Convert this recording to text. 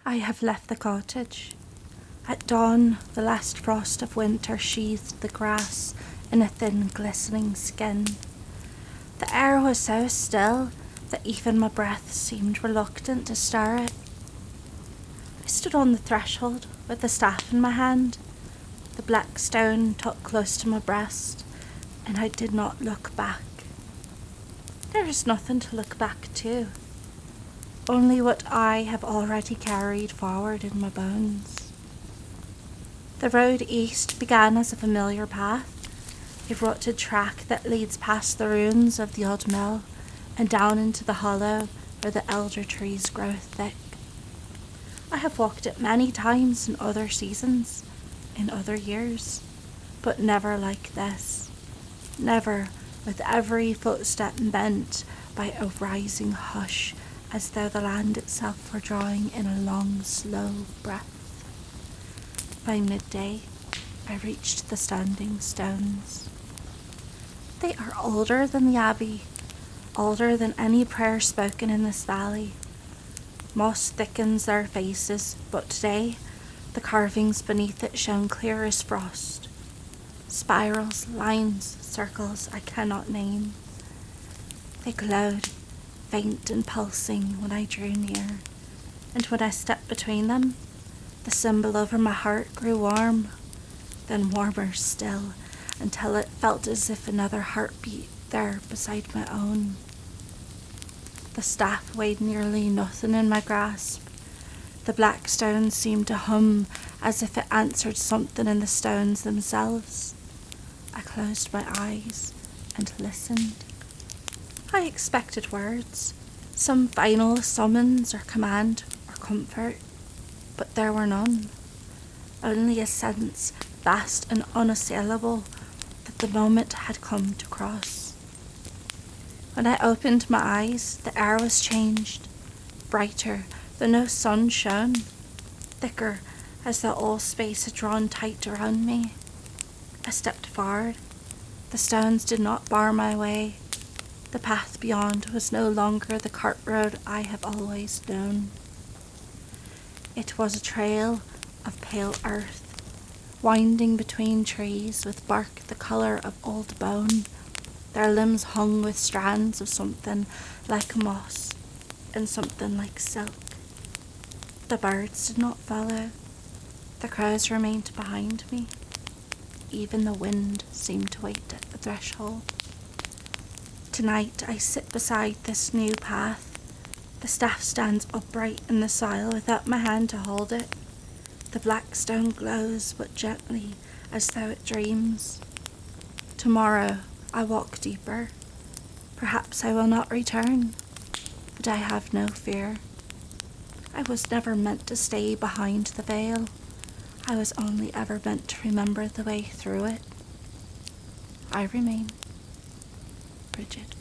I have left the cottage. At dawn, the last frost of winter sheathed the grass in a thin, glistening skin. The air was so still that even my breath seemed reluctant to stir it. I stood on the threshold with the staff in my hand, the black stone tucked close to my breast, and I did not look back. There is nothing to look back to, only what I have already carried forward in my bones. The road east began as a familiar path, a rutted track that leads past the ruins of the old mill and down into the hollow where the elder trees grow thick. I have walked it many times in other seasons, in other years, but never like this. Never with every footstep bent by a rising hush, as though the land itself were drawing in a long, slow breath. By midday, I reached the standing stones. They are older than the abbey, older than any prayer spoken in this valley. Moss thickens their faces, but today the carvings beneath it shone clear as frost. Spirals, lines, circles I cannot name. They glowed, faint and pulsing when I drew near, and when I stepped between them, the symbol over my heart grew warm, then warmer still, until it felt as if another heart beat there beside my own. The staff weighed nearly nothing in my grasp. The black stones seemed to hum as if it answered something in the stones themselves. I closed my eyes and listened. I expected words, some final summons or command or comfort, but there were none. Only a sense, vast and unassailable, that the moment had come to cross. When I opened my eyes, the air was changed, brighter, though no sun shone, thicker, as though all space had drawn tight around me. I stepped forward. The stones did not bar my way. The path beyond was no longer the cart road I have always known. It was a trail of pale earth, winding between trees with bark the colour of old bone. Their limbs hung with strands of something like moss and something like silk. The birds did not follow. The crows remained behind me. Even the wind seemed to wait at the threshold. Tonight I sit beside this new path. The staff stands upright in the soil without my hand to hold it. The black stone glows but gently, as though it dreams. Tomorrow I walk deeper. Perhaps I will not return, but I have no fear. I was never meant to stay behind the veil. I was only ever meant to remember the way through it. I remain, Brigid.